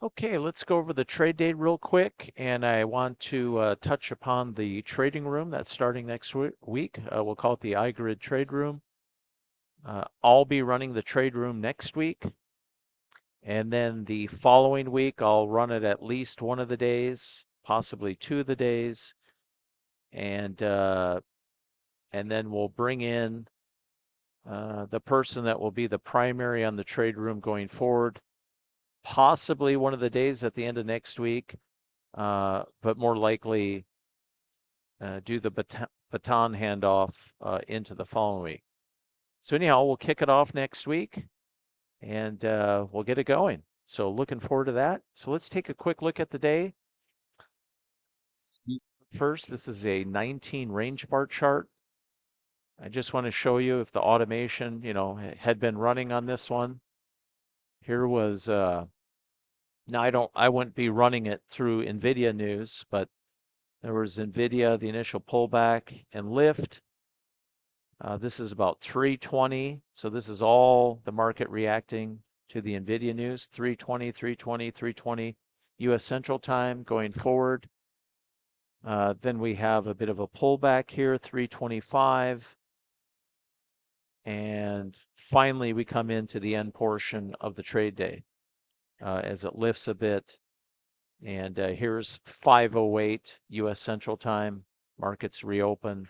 Okay, let's go over the trade day real quick, and I want to touch upon the trading room that's starting next week. We'll call it the iGRID trade room. I'll be running the trade room next week, and then the following week I'll run it at least one of the days, possibly two of the days, and uh, and then we'll bring in the person that will be the primary on the trade room going forward, possibly one of the days at the end of next week, but more likely do the baton handoff into the following week. So anyhow, we'll kick it off next week, and we'll get it going. So looking forward to that. So let's take a quick look at the day. First, this is a 19 range bar chart. I just want to show you if the automation, had been running on this one. Here was now I wouldn't be running it through NVIDIA news, but there was NVIDIA, the initial pullback and lift. This is about 320. So this is all the market reacting to the NVIDIA news. 320, 320, 320 US Central Time going forward. Then we have a bit of a pullback here, 325. And finally, we come into the end portion of the trade day as it lifts a bit. And here's 508 US Central Time. Markets reopen.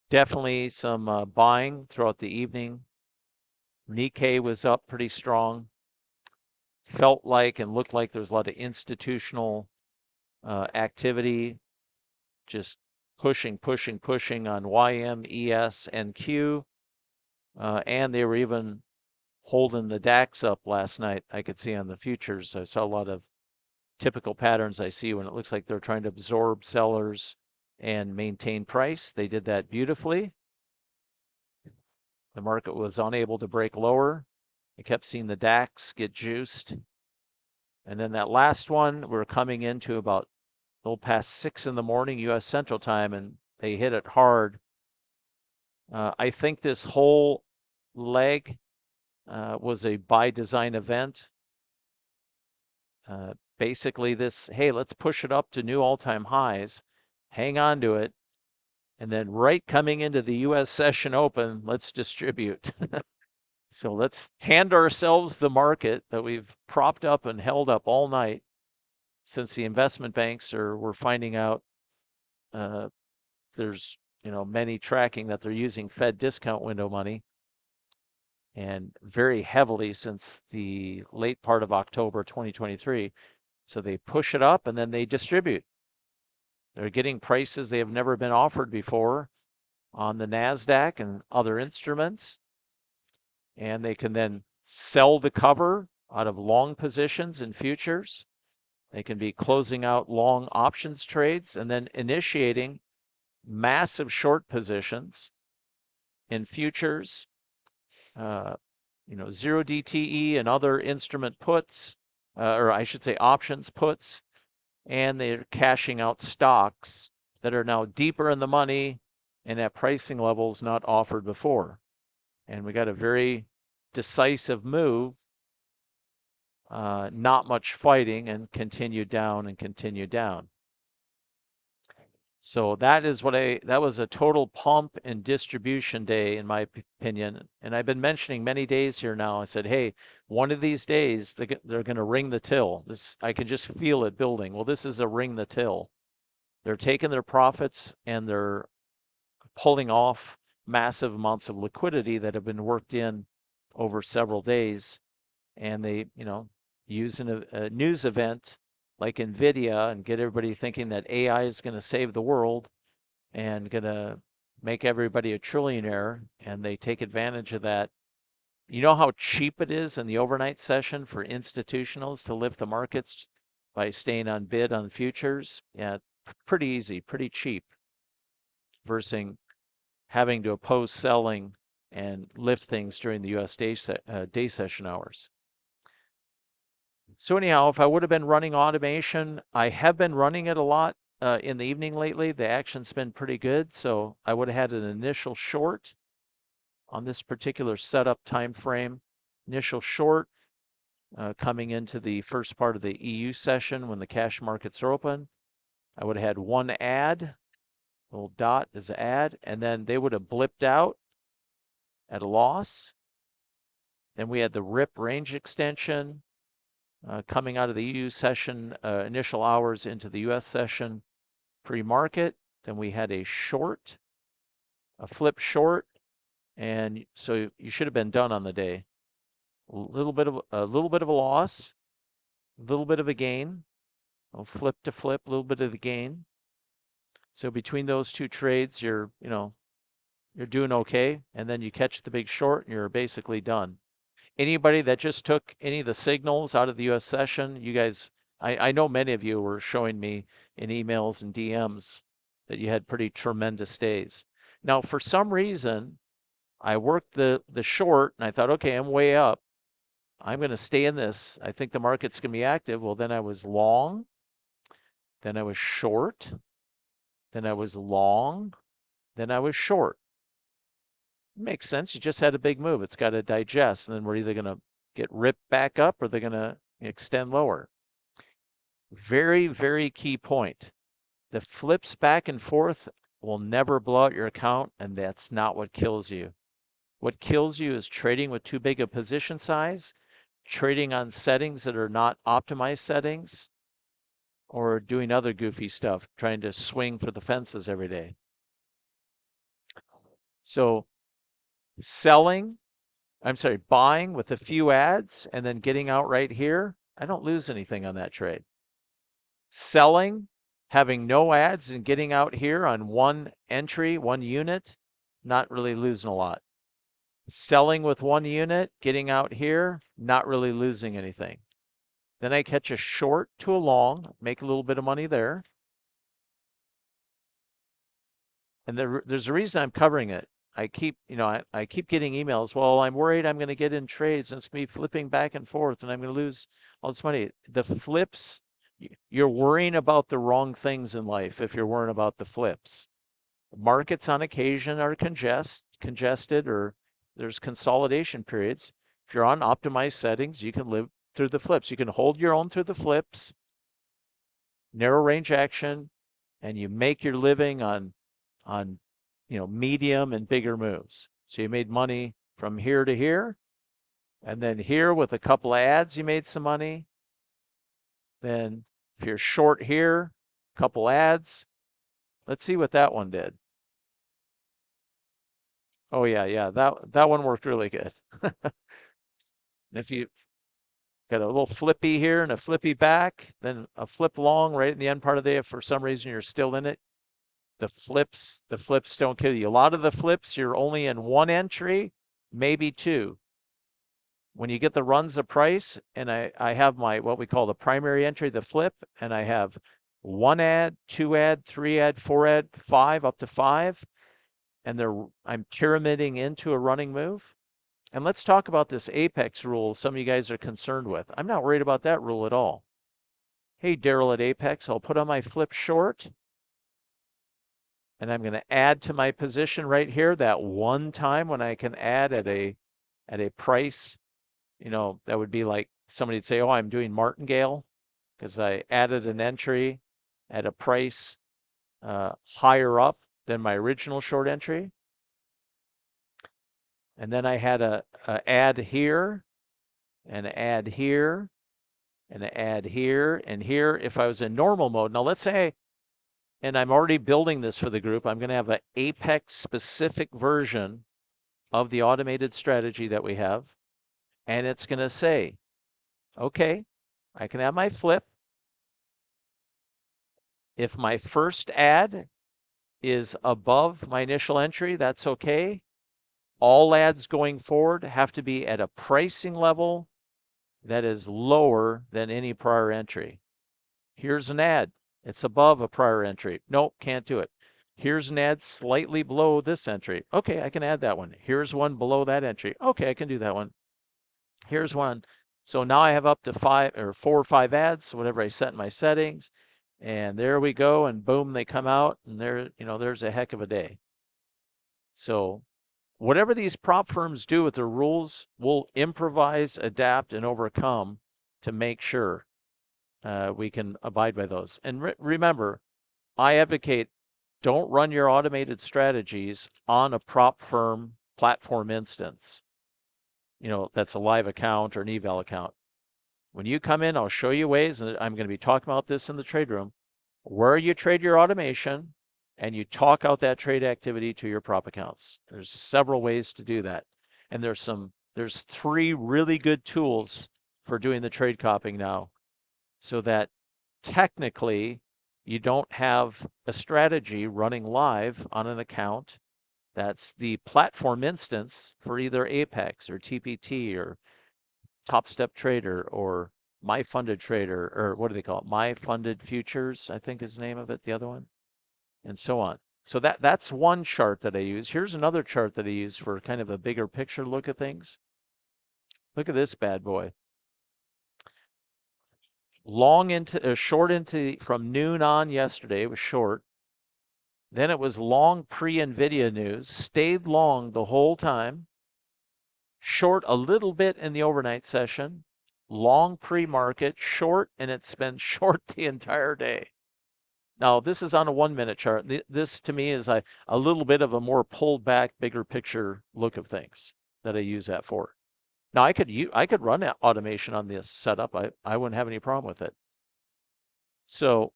Definitely some buying throughout the evening. Nikkei was up pretty strong. Felt like and looked like there's a lot of institutional activity, just pushing, pushing, pushing on YM, ES, and Q. And they were even holding the DAX up last night. I could see on the futures. I saw a lot of typical patterns I see when it looks like they're trying to absorb sellers and maintain price. They did that beautifully. The market was unable to break lower. I kept seeing the DAX get juiced. And then that last one, we're coming into about a little past 6 in the morning U.S. Central Time, and they hit it hard. I think this whole leg was a by design event. Basically, hey, let's push it up to new all-time highs, hang on to it, and then right coming into the U.S. session open, let's distribute. So let's hand ourselves the market that we've propped up and held up all night since the investment banks were finding out there's many tracking that they're using Fed discount window money and very heavily since the late part of October 2023. So they push it up and then they distribute. They're getting prices they have never been offered before on the NASDAQ and other instruments. And they can then sell the cover out of long positions in futures. They can be closing out long options trades and then initiating massive short positions in futures, zero DTE and other instrument puts, or I should say options puts, and they're cashing out stocks that are now deeper in the money and at pricing levels not offered before. And we got a very decisive move, not much fighting, and continue down and continue down. So that was a total pump and distribution day, in my opinion. And I've been mentioning many days here now. I said, hey, one of these days they're going to ring the till. I can just feel it building. Well, this is a ring the till. They're taking their profits and they're pulling off massive amounts of liquidity that have been worked in over several days. And they, use a news event like NVIDIA and get everybody thinking that AI is going to save the world and going to make everybody a trillionaire. And they take advantage of that. You know how cheap it is in the overnight session for institutionals to lift the markets by staying on bid on futures? Yeah, pretty easy, pretty cheap versus having to oppose selling and lift things during the US day session hours. So anyhow, if I would have been running automation, I have been running it a lot in the evening lately. The action's been pretty good. So I would have had an initial short on this particular setup time frame. Initial short, coming into the first part of the EU session when the cash markets are open. I would have had one ad, little dot is an ad, and then they would have blipped out at a loss. Then we had the RIP range extension coming out of the EU session, initial hours into the US session pre-market. Then we had a short, a flip short, and so you should have been done on the day. A little bit of a loss, a little bit of a gain. I'll flip to flip, a little bit of the gain. So between those two trades, you're doing okay, and then you catch the big short, and you're basically done. Anybody that just took any of the signals out of the U.S. session, you guys, I know many of you were showing me in emails and DMs that you had pretty tremendous days. Now, for some reason, I worked the short, and I thought, okay, I'm way up. I'm going to stay in this. I think the market's going to be active. Well, then I was long, then I was short, then I was long, then I was short. It makes sense. You just had a big move. It's got to digest, and then we're either going to get ripped back up or they're going to extend lower. Very, very key point. The flips back and forth will never blow out your account, and that's not what kills you. What kills you is trading with too big a position size, trading on settings that are not optimized settings, or doing other goofy stuff, trying to swing for the fences every day. So buying with a few ads and then getting out right here, I don't lose anything on that trade. Selling, having no ads and getting out here on one entry, one unit, not really losing a lot. Selling with one unit, getting out here, not really losing anything. Then I catch a short to a long, make a little bit of money there. And there's a reason I'm covering it. I keep getting emails. Well, I'm worried I'm going to get in trades and it's me flipping back and forth and I'm going to lose all this money. The flips, you're worrying about the wrong things in life if you're worrying about the flips. Markets on occasion are congested or there's consolidation periods. If you're on optimized settings, you can live through the flips. You can hold your own through the flips, narrow range action, and you make your living on medium and bigger moves. So you made money from here to here, and then here with a couple of ads, you made some money. Then if you're short here, couple ads. Let's see what that one did. Oh yeah, that one worked really good. And if you got a little flippy here and a flippy back, then a flip long right in the end part of the day, if for some reason you're still in it, the flips don't kill you. A lot of the flips, you're only in one entry, maybe two. When you get the runs of price, and I have my what we call the primary entry, the flip, and I have one ad, two ad, three ad, four ad, five, up to five, and I'm pyramiding into a running move. And let's talk about this Apex rule some of you guys are concerned with. I'm not worried about that rule at all. Hey, Daryl at Apex, I'll put on my flip short, and I'm going to add to my position right here that one time when I can add at a price, that would be like somebody'd say, oh, I'm doing martingale because I added an entry at a price higher up than my original short entry. And then I had a add here, and an add here, and an add here, and here if I was in normal mode. Now let's say, and I'm already building this for the group, I'm going to have an Apex specific version of the automated strategy that we have. And it's going to say, okay, I can have my flip. If my first ad is above my initial entry, that's okay. All ads going forward have to be at a pricing level that is lower than any prior entry. Here's an ad. It's above a prior entry. Nope, can't do it. Here's an ad slightly below this entry. Okay, I can add that one. Here's one below that entry. Okay, I can do that one. Here's one. So now I have up to 4 or 5 ads, whatever I set in my settings. And there we go. And boom, they come out. And there's a heck of a day. So whatever these prop firms do with their rules, we'll improvise, adapt, and overcome to make sure we can abide by those. And remember, I advocate don't run your automated strategies on a prop firm platform instance. That's a live account or an eval account. When you come in, I'll show you ways, and I'm going to be talking about this in the trade room, where you trade your automation and you talk out that trade activity to your prop accounts. There's several ways to do that. And there's 3 really good tools for doing the trade copying now, so that technically you don't have a strategy running live on an account that's the platform instance for either Apex or TPT or Top Step Trader or My Funded Trader, or what do they call it? My Funded Futures, I think is the name of it, the other one, and so on. So that's one chart that I use. Here's another chart that I use for kind of a bigger picture look at things. Look at this bad boy. Short into from noon on yesterday. It was short. Then it was long pre-NVIDIA news, stayed long the whole time, short a little bit in the overnight session, long pre-market, short, and it's been short the entire day. Now, this is on a 1-minute chart. This to me is a little bit of a more pulled back, bigger picture look of things that I use that for. Now, I could run automation on this setup. I wouldn't have any problem with it. So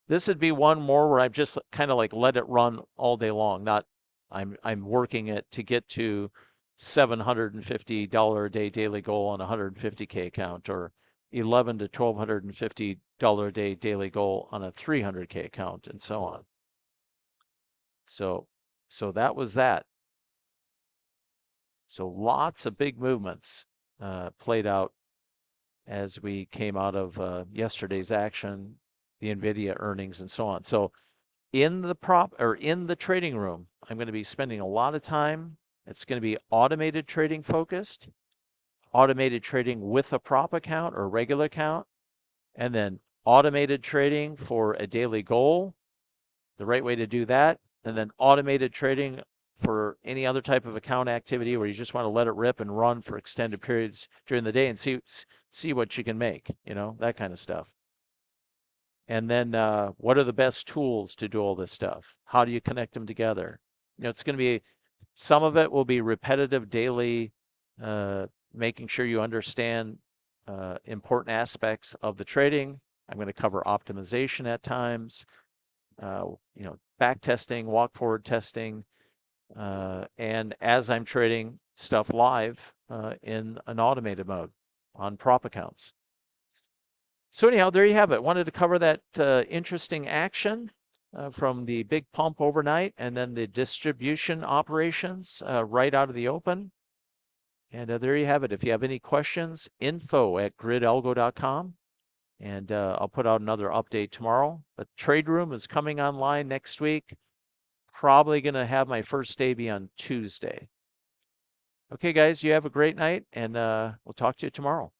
this would be one more where I've just kind of like let it run all day long. Not I'm working it to get to $750 a day daily goal on a 150K account, or $1,100 to $1,250 a day daily goal on a 300K account, and so on. So that was that. So lots of big movements played out as we came out of yesterday's action, the NVIDIA earnings, and so on. So in the trading room, I'm going to be spending a lot of time. It's going to be automated trading focused, automated trading with a prop account or regular account, and then automated trading for a daily goal, the right way to do that, and then automated trading for any other type of account activity where you just want to let it rip and run for extended periods during the day and see what you can make, that kind of stuff. And then what are the best tools to do all this stuff? How do you connect them together? It's going to be, some of it will be repetitive daily, making sure you understand important aspects of the trading. I'm going to cover optimization at times, back testing, walk forward testing, and as I'm trading stuff live in an automated mode on prop accounts. So anyhow, there you have it. Wanted to cover that interesting action from the big pump overnight and then the distribution operations right out of the open. And there you have it. If you have any questions, info@gridalgo.com. And I'll put out another update tomorrow. But Trade Room is coming online next week. Probably going to have my first day be on Tuesday. Okay, guys, you have a great night, and we'll talk to you tomorrow.